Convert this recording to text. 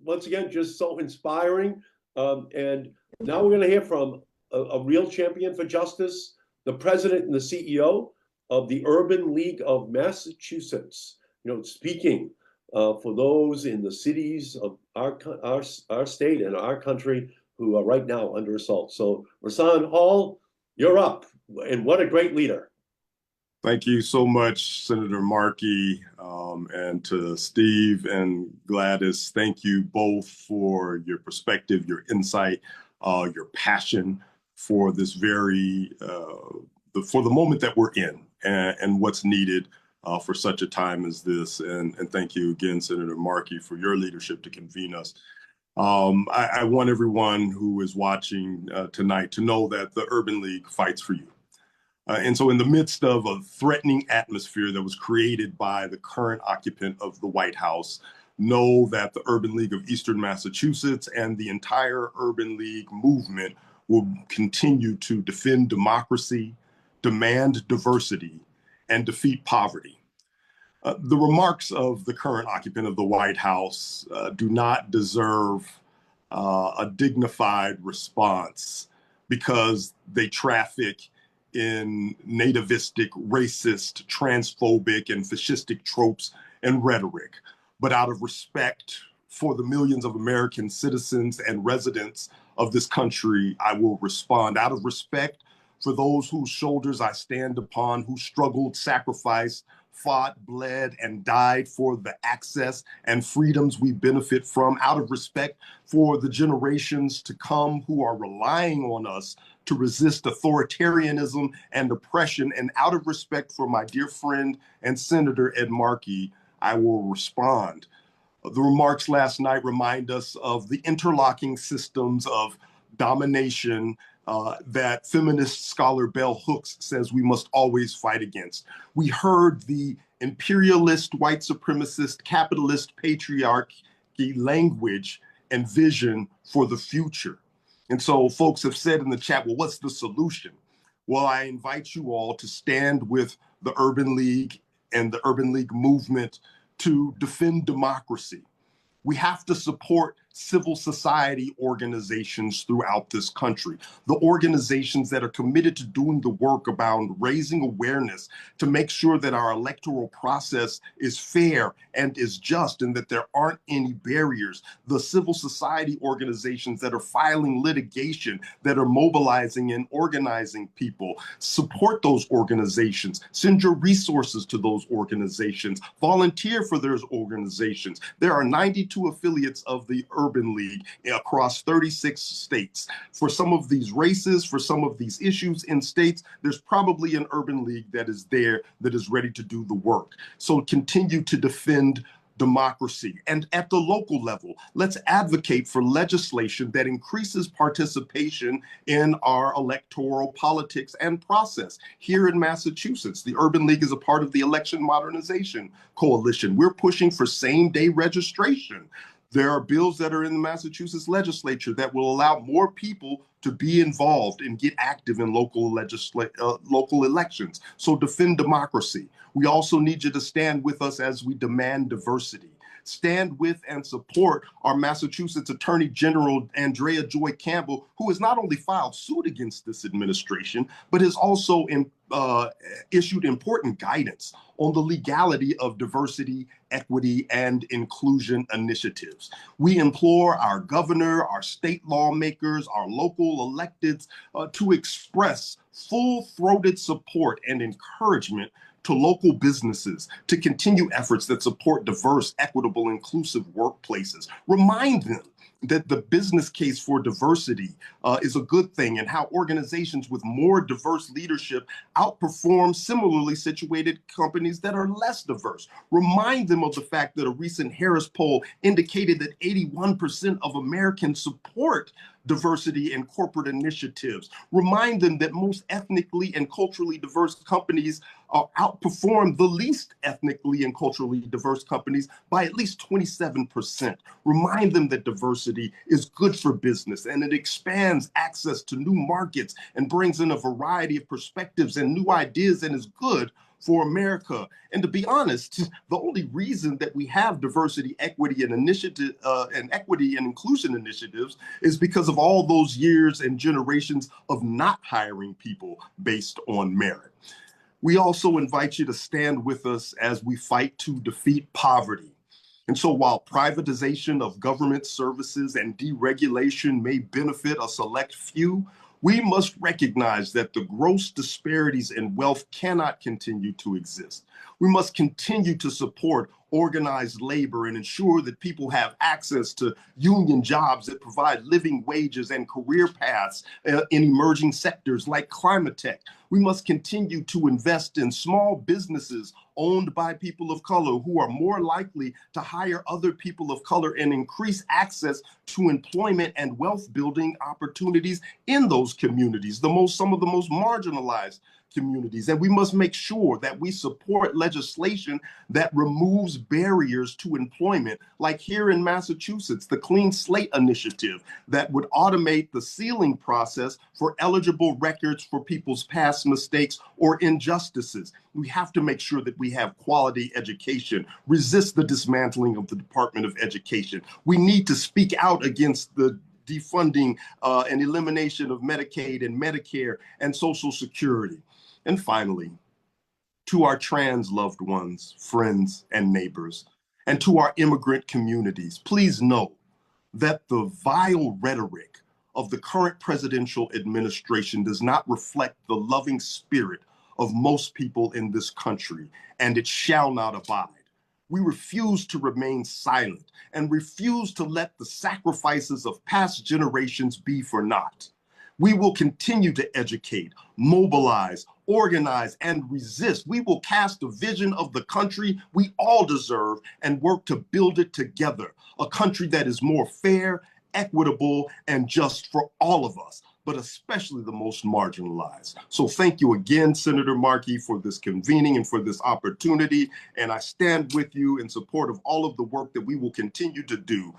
once again, just so inspiring. And now we're going to hear from a real champion for justice, the president and the CEO of the Urban League of Massachusetts. Speaking for those in the cities of our state and our country who are right now under assault. So, Rahsaan Hall, you're up. And what a great leader. Thank you so much, Senator Markey, and to Steve and Gladys. Thank you both for your perspective, your insight, your passion for this for the moment that we're in and what's needed for such a time as this. And thank you again, Senator Markey, for your leadership to convene us. I want everyone who is watching tonight to know that the Urban League fights for you. And so in the midst of a threatening atmosphere that was created by the current occupant of the White House, know that the Urban League of Eastern Massachusetts and the entire Urban League movement will continue to defend democracy, demand diversity, and defeat poverty. The remarks of the current occupant of the White House do not deserve a dignified response because they traffic in nativistic, racist, transphobic, and fascistic tropes and rhetoric. But out of respect for the millions of American citizens and residents of this country, I will respond. Out of respect for those whose shoulders I stand upon, who struggled, sacrificed, fought, bled, and died for the access and freedoms we benefit from, out of respect for the generations to come who are relying on us to resist authoritarianism and oppression, and out of respect for my dear friend and Senator Ed Markey, I will respond. The remarks last night remind us of the interlocking systems of domination that feminist scholar Bell Hooks says we must always fight against. We heard the imperialist, white supremacist, capitalist patriarchy language and vision for the future. And so folks have said in the chat, well, what's the solution? Well, I invite you all to stand with the Urban League and the Urban League movement to defend democracy. We have to support civil society organizations throughout this country, the organizations that are committed to doing the work about raising awareness to make sure that our electoral process is fair and is just and that there aren't any barriers. The civil society organizations that are filing litigation, that are mobilizing and organizing people, support those organizations, send your resources to those organizations, volunteer for those organizations. There are 92 affiliates of the Urban League across 36 states. For some of these races, for some of these issues in states, there's probably an Urban League that is there that is ready to do the work. So continue to defend democracy. And at the local level, let's advocate for legislation that increases participation in our electoral politics and process. Here in Massachusetts, the Urban League is a part of the Election Modernization Coalition. We're pushing for same-day registration. There are bills that are in the Massachusetts legislature that will allow more people to be involved and get active in local elections. So defend democracy. We also need you to stand with us as we demand diversity. Stand with and support our Massachusetts Attorney General, Andrea Joy Campbell, who has not only filed suit against this administration, but has also issued important guidance on the legality of diversity, equity, and inclusion initiatives. We implore our governor, our state lawmakers, our local electeds to express full-throated support and encouragement to local businesses to continue efforts that support diverse, equitable, inclusive workplaces. Remind them that the business case for diversity is a good thing and how organizations with more diverse leadership outperform similarly situated companies that are less diverse. Remind them of the fact that a recent Harris poll indicated that 81% of Americans support diversity in corporate initiatives. Remind them that most ethnically and culturally diverse companies outperform the least ethnically and culturally diverse companies by at least 27%. Remind them that diversity is good for business and it expands access to new markets and brings in a variety of perspectives and new ideas and is good for America. And to be honest, the only reason that we have diversity, equity, and equity and inclusion initiatives is because of all those years and generations of not hiring people based on merit. We also invite you to stand with us as we fight to defeat poverty. And so while privatization of government services and deregulation may benefit a select few, we must recognize that the gross disparities in wealth cannot continue to exist. We must continue to support organized labor and ensure that people have access to union jobs that provide living wages and career paths in emerging sectors like climate tech. We must continue to invest in small businesses owned by people of color who are more likely to hire other people of color and increase access to employment and wealth building opportunities in those communities, some of the most marginalized communities. And we must make sure that we support legislation that removes barriers to employment, like here in Massachusetts, the Clean Slate Initiative that would automate the sealing process for eligible records for people's past mistakes or injustices. We have to make sure that we have quality education, resist the dismantling of the Department of Education. We need to speak out against the defunding and elimination of Medicaid and Medicare and Social Security. And finally, to our trans loved ones, friends, and neighbors, and to our immigrant communities, please know that the vile rhetoric of the current presidential administration does not reflect the loving spirit of most people in this country, and it shall not abide. We refuse to remain silent and refuse to let the sacrifices of past generations be for naught. We will continue to educate, mobilize, organize, and resist. We will cast a vision of the country we all deserve and work to build it together, a country that is more fair, equitable, and just for all of us, but especially the most marginalized. So thank you again, Senator Markey, for this convening and for this opportunity. And I stand with you in support of all of the work that we will continue to do